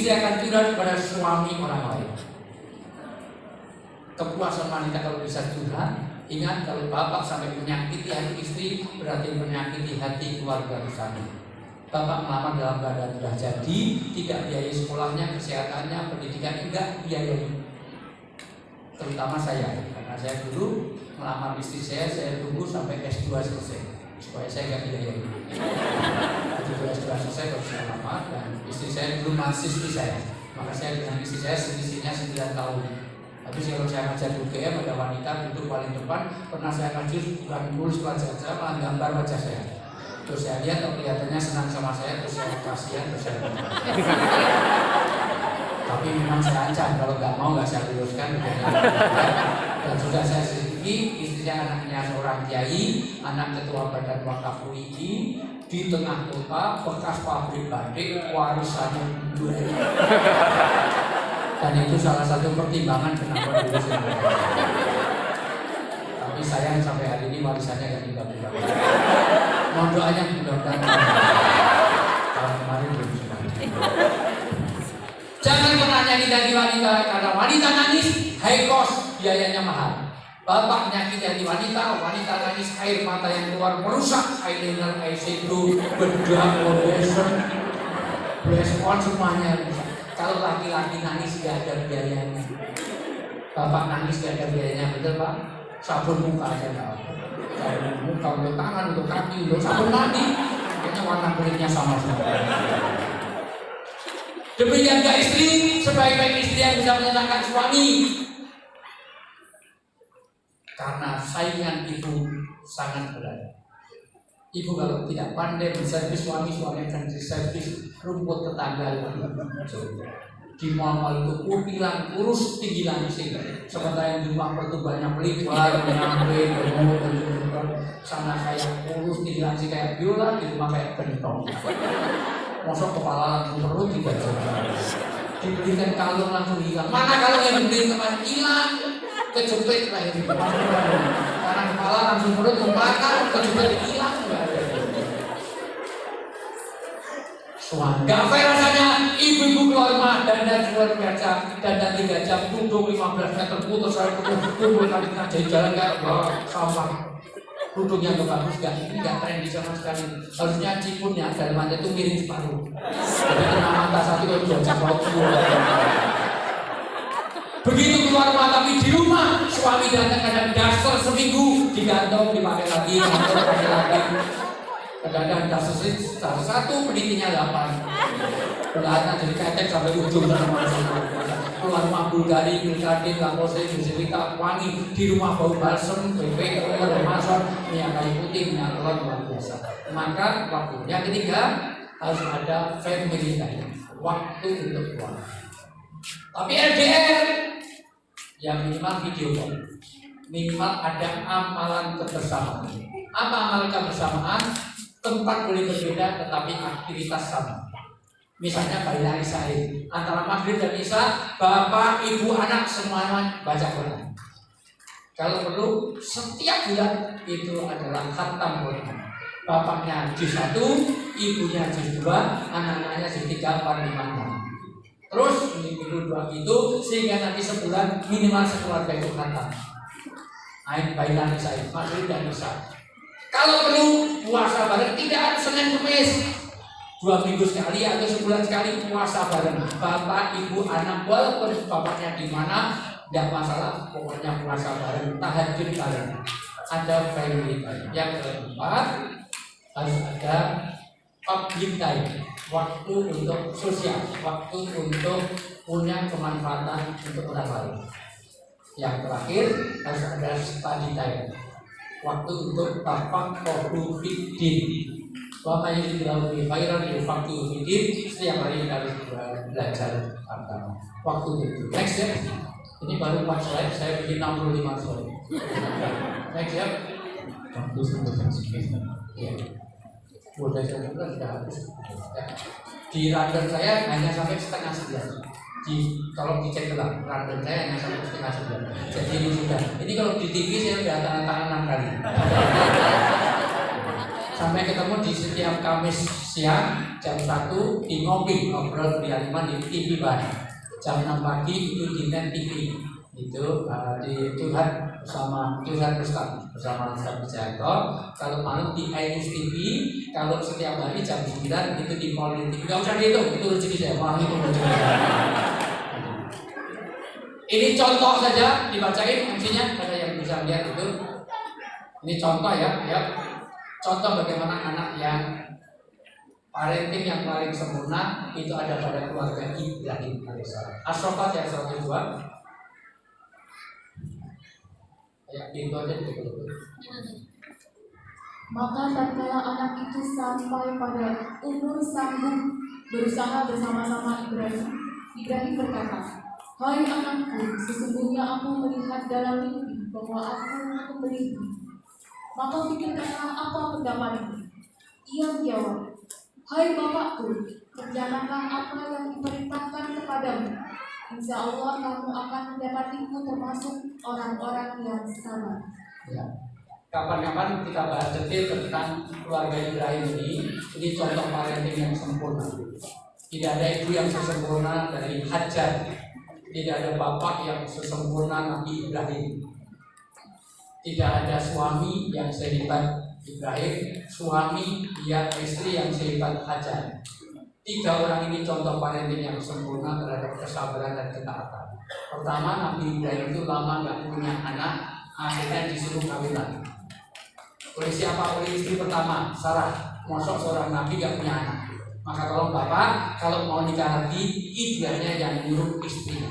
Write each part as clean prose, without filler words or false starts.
istri akan curhat kepada suami orang lain. Kepuasan wanita kalau bisa curhat. Ingat, kalau bapak sampai menyakiti hati istri, berarti menyakiti hati keluarga bersama. Bapak melamar dalam keadaan sudah jadi, tidak biayai sekolahnya, kesehatannya, pendidikan, enggak biayai. Terutama saya, karena saya dulu melamar istri saya tunggu sampai S2 selesai supaya saya enggak biayai. Begitu S2 selesai baru saya lamar, dan istri saya dulu mahasiswi saya, maka saya dengan istri saya selisihnya 9 tahun. Tapi kalau saya ngajar UGM ada wanita duduk paling depan, pernah saya ngajar bukan nulis wajah saya, malah gambar wajah saya. Terus saya lihat, kelihatannya senang sama saya, terus saya kasihan, terus saya tapi memang saya ancam kalau nggak saya luruskan. Dan sudah saya sedikit, istrinya anaknya seorang kiai, anak ketua badan wakaf UI di tengah kota, bekas pabrik batik, warisannya dua. Dan itu salah satu pertimbangan kenapa dulu saya. Tapi sayang sampai hari ini warisannya gak tinggal-tinggal. Mohon doanya mudah-mudahan tahun kemarin belum sudah. Jangan pernah nyakiti wanita, karena wanita nangis high cost, biayanya mahal. Bapak menyakiti hati wanita, wanita nangis air mata yang keluar merusak eyeliner, eyeshadow, bedak, foundation, blush on semuanya rusak. Kalau laki-laki nangis gak ada biayanya. Bapak nangis gak ada biayanya, betul Pak? Sabun muka aja gak ada. Sabun muka untuk tangan, untuk kaki, untuk sabun mandi. Kayaknya warna kulitnya sama-sama. Demikian juga istri, sebaik-baik istri yang bisa menyenangkan suami. Karena saingan ibu sangat berat. Ibu kalau tidak pandai menservis suami akan diservis rumput tetangga. Di mal-mal itu kutilan, kurus, tinggi langsing. Sementara yang di rumah pertumbuhannya melibar, menyampai, bermut, sana kayak kurus, tinggi langsing kayak biola, di rumah kayak bentong. Mosok kepala langsung perut tidak jalan. Dibelikan kalung langsung hilang. Mana kalung yang dibeli kemarin hilang? Kejepit lah ini. Karena kepala langsung perut ke belakang, kejepit hilang. Gak fair rasanya ibu-ibu keluar rumah dan keluar kaca dan 3 jam duduk 15 meter putus saya kumpul kali jadi jalan kayak sampah. Duduknya gak bagus, ini gak trendy sama sekali. Harusnya cipunnya dalam mata itu miring separuh. Jadi kena mata satu itu jajak laut semua. Begitu keluar rumah tapi di rumah suami datang kadang daster seminggu digantung dipakai lagi, dipakai lagi. Kadang-kadang daster satu penitinya 8. Belahannya jadi ketek sampai ujung sama keluar rumah Bulgari, Bilkadin, Lakose, Jusilita, wangi. Di rumah bau balsem, bebek, telur, masuk, minyak kayu putih, minyak telur, luar biasa. Maka waktu yang ketiga harus ada family time, waktu untuk keluarga. Tapi LDR yang minimal video call, minimal ada amalan kebersamaan. Apa amalan kebersamaan? Tempat boleh berbeda tetapi aktivitas sama. Misalnya bayar Isya'i antara maghrib dan isya, bapak, ibu, anak semuanya baca Quran. Kalau perlu setiap bulan itu adalah khatam Quran. Bapaknya juz 1, ibunya juz 2, anak-anaknya juz 3, 4, 5, 6. Terus minggu 2 itu sehingga nanti sebulan minimal sekeluarga itu khatam. Bayar Isya'i maghrib dan isya. Kalau perlu puasa bareng, tidak Senin Kemis 2 minggu sekali atau sebulan sekali puasa bareng. Bapak, ibu, anak, walaupun bapaknya di mana, tidak masalah. Pokoknya puasa bareng, tahajud bareng. Ada family time. Yang keempat harus ada public time, waktu untuk sosial, waktu untuk punya kemanfaatan untuk orang lain. Yang terakhir harus ada study time, waktu untuk tafaqquh fiddin. Wa may yuridu khairan yufaqihu fiddin. Setiap hari kita harus belajar agama. Waktu itu. Next ya. Ini baru 4 slide, saya bikin 65 slide. Next ya. Waktu sudah sekian. Ya. Udah saya sudah habis. Ya. Di random saya hanya sampai setengah 9. Tolong dicek ulang, random saya hanya sampai setengah 9. Jadi ini sudah. Ini kalau di TV saya sudah tanda tangan 6 kali. Sampai ketemu di setiap Kamis siang jam 1 di ngopi ngobrol berlian di TV Bar. Jam 6 pagi itu di Net TV. Itu di Tuhan bersama Tuhan bersama Ustaz Wijanto. Kalau malam di iNews TV, kalau setiap hari jam 9 itu di Polri TV. Gak usah dihitung, itu rezeki saya. Malam itu rezeki saya. Ini contoh saja dibacain MC-nya, ada yang bisa lihat itu. Ini contoh ya. Contoh bagaimana anak yang parenting yang paling sempurna itu ada pada keluarga Ibrahim alaihissalam. As-Saffat yang 102. Ya, itu aja dulu. Maka tatkala anak itu sampai pada umur sanggup berusaha bersama-sama Ibrahim berkata, "Hai anakku, sesungguhnya aku melihat dalam mimpi bahwa aku memiliki. Maka pikirkanlah apa pendapatmu?" Ia menjawab, "Hai bapakku, kerjakanlah apa yang diperintahkan kepadamu. Insya Allah kamu akan mendapatiku termasuk orang-orang yang sabar." Ya. Kapan-kapan kita bahas detail tentang keluarga Ibrahim ini contoh parenting yang sempurna. Tidak ada ibu yang sesempurna dari Hajar, tidak ada bapak yang sesempurna Nabi Ibrahim, tidak ada suami yang sehebat Ibrahim, suami istri yang sehebat Hajar. 3 orang ini contoh parenting yang sempurna terhadap kesabaran dan ketaatan. Pertama, Nabi Ibrahim itu lama nggak punya anak, akhirnya disuruh kawinan. Oleh siapa? Oleh istri pertama, Sarah. Masuk seorang Nabi nggak punya anak. Maka tolong bapak, kalau mau nikah lagi, idealnya yang nyuruh istri.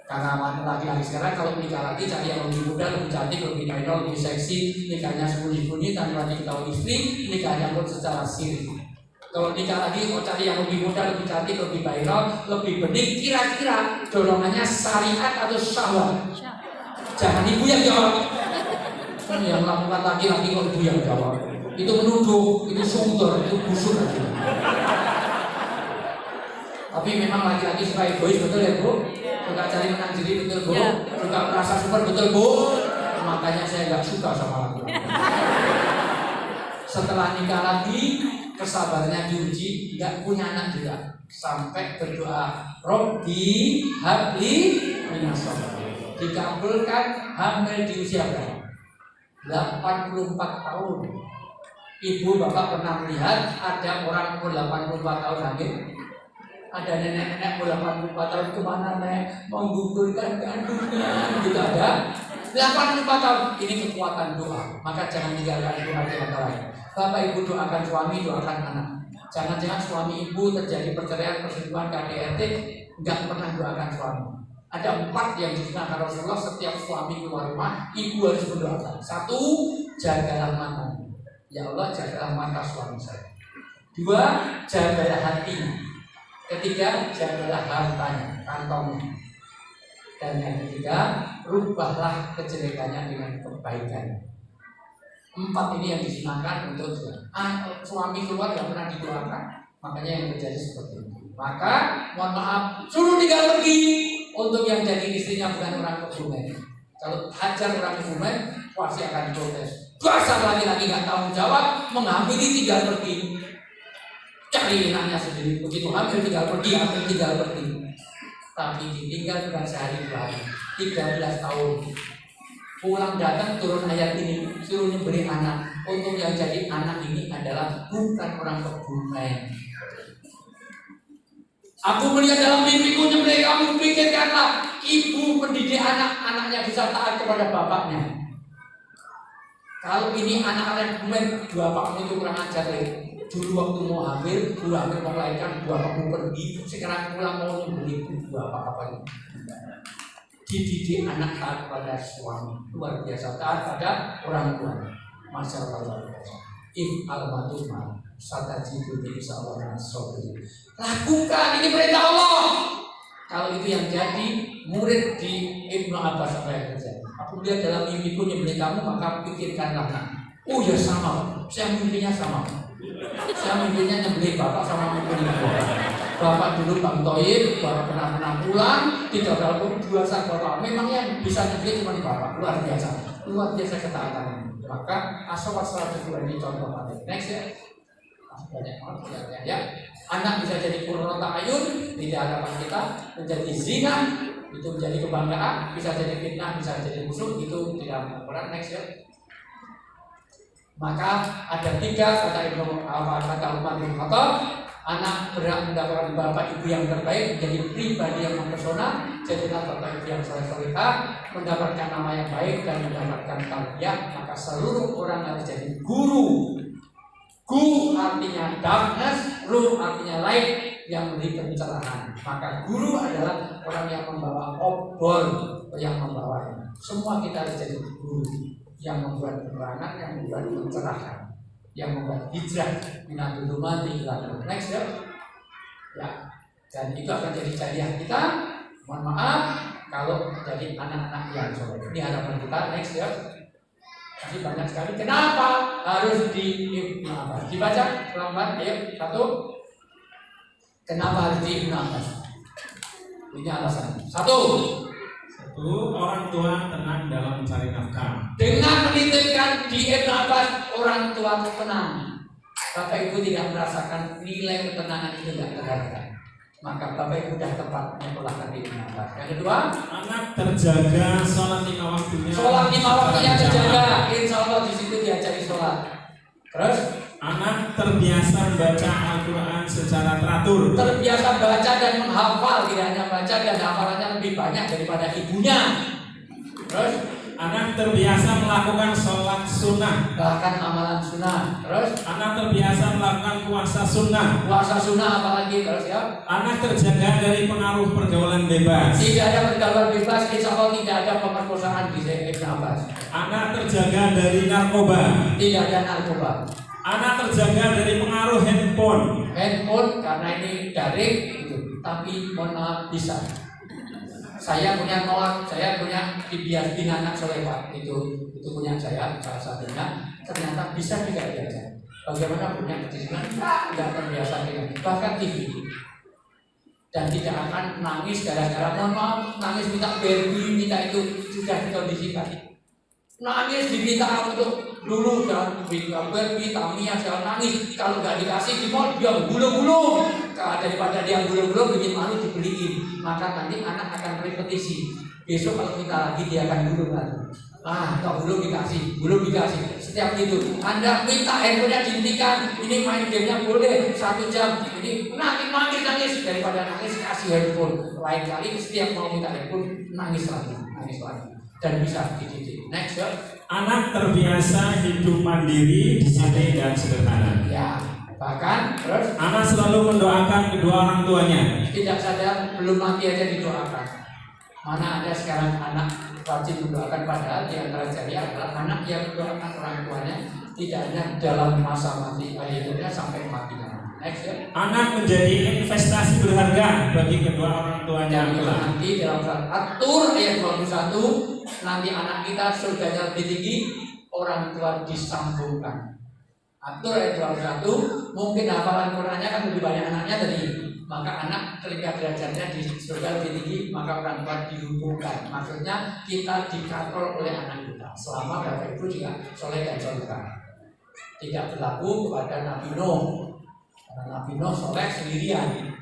Karena laki-laki sekarang kalau nikah lagi cari yang lebih muda, lebih cantik, lebih mayor, lebih seksi, nikahnya sembunyi-sembunyi, tanpa diketahui istri, nikahnya pun secara siri. Kalau nikah lagi mau cari yang lebih muda, lebih cantik, lebih viral, lebih bening, kira-kira dorongannya syariat atau syahwat? Jangan ibu yang jawab. Yang melakukan laki-laki kok ibu yang jawab. Itu menuduh, itu sumber, itu busuk aja. Tapi memang laki-laki suka egois, betul ya Bu? Suka cari menang diri, betul Bu? Suka merasa super, betul Bu? Makanya saya nggak suka sama laki-laki. Setelah nikah lagi, kesabarannya diuji, nggak punya anak juga, sampai berdoa, Robbi habli minas sholihin. Dikabulkan hamil di usia berapa? 84 tahun. Ibu bapak pernah melihat ada orang umur 84 tahun hamil? Ada nenek-nenek umur 84 tahun kemana nek? Menggugurkan kandungan gitu ada? 84 tahun. Ini kekuatan doa. Maka jangan tinggalkan doa di antara lain. Bapak ibu doakan suami, doakan anak. Jangan-jangan suami ibu terjadi perceraian, perselingkuhan, KDRT, nggak pernah doakan suami. Ada 4 yang disunahkan Rasulullah, setiap suami keluar rumah, ibu harus mendoakan. 1, jagalah mata. Ya Allah, jagalah mata suami saya. 2, jagalah hatinya. 3, jagalah hartanya, kantongnya. Dan yang ketiga, rubahlah kejelekannya dengan kebaikan. 4 ini yang disunahkan untuk suami keluar nggak pernah didoakan, makanya yang terjadi seperti itu. Maka mohon maaf, suruh tinggal pergi untuk yang jadi istrinya bukan orang Kebumen. Kalau Hajar orang Kebumen pasti akan protes. Dasar laki-laki nggak tanggung jawab, menghamili tinggal pergi. Cari anaknya sendiri, begitu hamil tinggal pergi, hamil tinggal pergi. Tapi ditinggal bukan sehari 2 hari, 13 tahun. Pulang datang turun ayat ini, suruh nyembelih anak. Untuk yang jadi anak ini adalah bukan orang Kebumen. Aku melihat dalam mimpiku nyembelih kamu, pikirkanlah ibu mendidik anak-anaknya bisa taat kepada bapaknya. Kalau ini anak-anak Kebumen, bapakmu itu kurang ajar ya. Dulu waktu mau hamil, mau melahirkan, bapakmu pergi. Sekarang pulang mau nyembelih bapak apa ini? Dididik anak taat pada suami, luar biasa, taat pada orang tua. Masya Allah. If al-matuma satajidu bi'isa'allah as-sabri. Lakukan, ini perintah Allah. Kalau itu yang jadi murid di Ibnu Abbas apa yang terjadi? Aku lihat dalam mimpiku nyembelih kamu, maka pikirkanlah. Oh ya sama, saya mimpinya sama. Saya mimpinya nyembelih bapak sama mimpi ibu. Bapak dulu Bang Toib, bapak pernah pulang, tidak berlaku 2 saat bapak. Memang yang bisa nyembelih cuma bapak, luar biasa. luar biasa ketaatan. Maka As-Saffat 102 ini contoh paling. Next ya. Masih banyak banget ya. Anak bisa jadi qurrata ayun di hadapan kita, menjadi zina, itu menjadi kebanggaan, bisa jadi fitnah, bisa jadi musuh, itu tidak Al-Quran. Next ya. Maka ada 3 kata Umar bin Khattab, anak berhak mendapatkan bapak ibu yang terbaik, menjadi pribadi yang mempesona, jadilah bapak ibu yang soleh-solehah, mendapatkan nama yang baik dan mendapatkan tarbiyah. Maka seluruh orang harus jadi guru. Gu artinya darkness, ru artinya light, yang memberi pencerahan. Maka guru adalah orang yang membawa obor, yang membawanya. Semua kita harus jadi guru yang membuat penerangan, yang membuat pencerahan, yang membuat hijrah minatul dzulumati ila nur. Next ya. Ya. Dan itu akan jadi jariah kita. Mohon maaf kalau jadi anak-anak yang soleh. Ini harapan kita. Next ya. Masih banyak sekali. Kenapa harus Ibnu Abbas? Dibaca lambat. Ayo 1. Kenapa harus Ibnu Abbas? Ini alasan. 1. Orang tua tenang dalam mencari nafkah. Dengan menitipkan di Ibnu Abbas, orang tua tenang. Bapak Ibu tidak merasakan nilai ketenangan itu tidak terhargai. Maka Bapak Ibu sudah tepat menyekolahkan di Ibnu Abbas. Yang kedua, anak terjaga sholat 5 waktunya. Sholat 5 waktunya terjaga. Insya Allah di situ diajari sholat. Terus, anak terbiasa membaca Al-Quran secara teratur. Terbiasa baca dan menghafal, tidak hanya baca dan hafalannya lebih banyak daripada ibunya. Terus, anak terbiasa melakukan sholat sunnah, bahkan amalan sunnah. Terus, anak terbiasa melakukan puasa sunnah. Puasa sunnah apalagi. Terus ya, anak terjaga dari pengaruh pergaulan bebas. tidak ada pergaulan bebas. Insya Allah tidak ada pemerkosaan di Ibnu Abbas. Anak terjaga dari narkoba. Tidak ada narkoba. Anak terjaga dari pengaruh handphone. Handphone karena ini daring gitu. Tapi mohon maaf bisa. Saya punya nolak, saya punya dibias anak solehah itu punya saya salah satunya. Ternyata bisa juga diajar. Bagaimana punya kedisiplinan tidak terbiasa dengan bahkan TV. Dan tidak akan nangis gara-gara mohon maaf nangis minta Barbie, minta itu sudah dikondisikan. Nangis diminta untuk dulu dan Barbie, Tamiya jangan nangis. Kalau nggak dikasih di mall dia gulung-gulung. Daripada dia gulung-gulung bikin malu dibeliin. Maka nanti anak akan repetisi. Besok kalau kita lagi dia akan gulung lagi. Kalau belum dikasih. Setiap itu Anda minta handphonenya dihentikan. Ini main gamenya boleh 1 jam. Ini nangis daripada nangis kasih handphone. Lain kali setiap mau minta handphone nangis lagi. Dan bisa dididik. Next ya. Anak terbiasa hidup mandiri, disiplin dan sederhana. Ya, bahkan terus anak selalu mendoakan kedua orang tuanya. tidak sadar belum mati aja didoakan. Mana ada sekarang anak wajib mendoakan, padahal di antara jariah adalah anak yang mendoakan orang tuanya tidak hanya dalam masa mati hidupnya sampai matinya. Next ya. Anak menjadi investasi berharga bagi kedua orang tuanya. Nanti dalam surat At-Tur ayat 21 nanti anak kita surganya lebih tinggi, orang tua disambungkan. At-Tur ayat 21 mungkin hafalan Qurannya kan lebih banyak anaknya tadi. Maka anak ketika derajatnya di surga lebih tinggi, maka orang tua dihubungkan. Maksudnya kita dikontrol oleh anak kita. Selama Bapak Ibu juga soleh dan solehah. Tidak berlaku kepada Nabi Nuh. Karena Nabi Nuh soleh sendirian.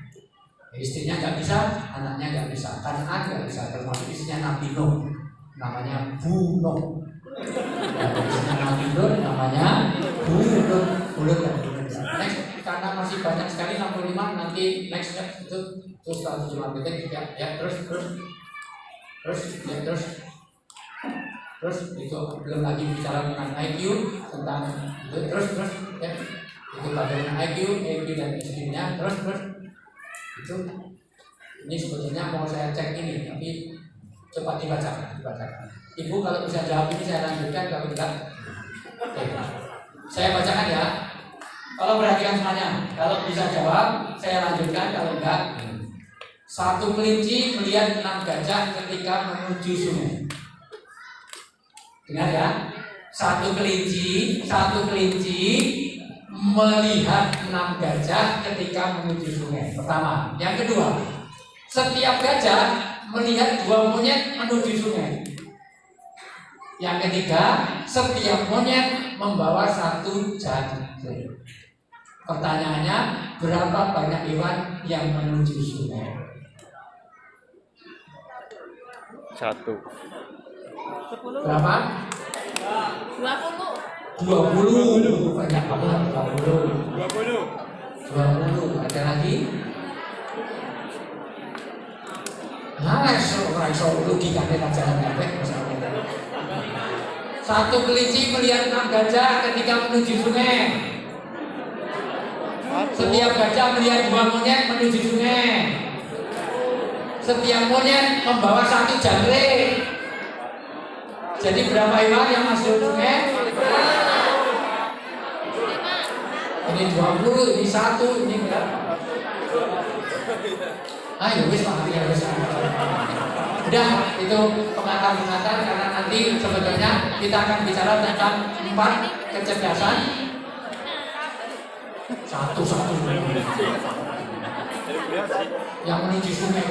Istrinya nggak bisa, anaknya nggak bisa, Kan'an nggak bisa, termasuk istrinya Nabi Nuh, namanya Bu Nuh. Istrinya Nabi Nuh namanya Bu Nuh, bulut dan bulut. Next, karena masih banyak sekali 65 nanti next step itu terus 105 detik ya terus itu belum lagi bicara tentang IQ tentang itu terus ya itu bagaimana IQ dan istrinya terus itu ini sebetulnya mau saya cek ini tapi coba dibacakan. Ibu kalau bisa jawab ini saya lanjutkan, kalau tidak saya bacakan ya. Kalau perhatikan semuanya, kalau bisa jawab saya lanjutkan, kalau enggak. 1 kelinci melihat 6 gajah ketika menuju sungai. Dengar ya. 1 kelinci melihat 6 gajah ketika menuju sungai. Pertama. Yang kedua, setiap gajah melihat 2 monyet menuju sungai. Yang ketiga, setiap monyet membawa satu jangkrik. Pertanyaannya, berapa banyak hewan yang menuju sungai? 1. Berapa? 20. Banyak banget, 20. Ada lagi? Logika kita jalan kabeh. Satu kelinci melihat 6 gajah ketika menuju sungai. Setiap gajah melihat 2 monyet menuju sungai. Setiap monyet membawa 1 jangkrik. Jadi berapa hewan yang masuk sungai? Ini 20, ini 1, ini berapa? Ayo wis Pak, ya wis. Udah, itu pengantar-pengantar karena nanti sebetulnya kita akan bicara tentang 4 kecerdasan. Satu yang menuju sungai.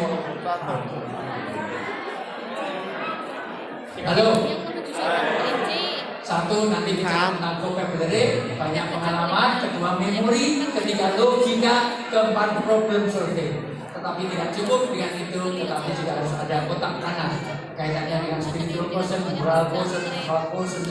Halo. 1 nanti bicara tentang vocabulary, banyak pengalaman, kedua memori, ketiga logika, keempat problem solving. Tetapi tidak cukup dengan itu, tetapi juga harus ada kotak kanan kaitannya dengan spiritual person, moral person, heart person,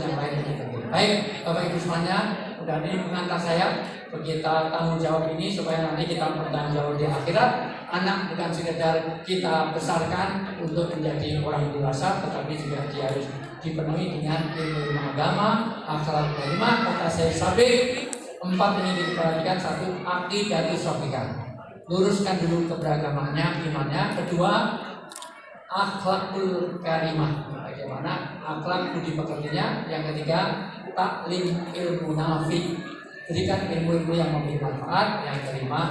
yang lain. Baik, Bapak Ibu semuanya, udah ini pengantar saya kita tanggung jawab ini supaya nanti kita bertanggung jawab di akhirat. Anak bukan sekedar kita besarkan untuk menjadi orang dewasa, tetapi juga dia harus dipenuhi dengan ilmu agama, akhlak karimah. Kata saya sabik 4 ini diperhatikan. 1, aqidatus shafika, luruskan dulu keberagamaannya, imannya. Kedua, akhlakul karimah, bagaimana akhlak budi pekertinya. Yang ketiga, taklim ilmu nafi, berikan ilmu-ilmu yang memberi manfaat. Yang kelima,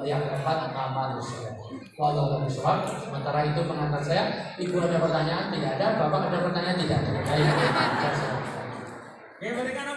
yang keempat, amal soleh. Wallahu a'lam. Sementara itu pengantar saya. Ibu ada pertanyaan? Tidak ada. Bapak ada pertanyaan? Tidak ada. Baik. Oke, berikan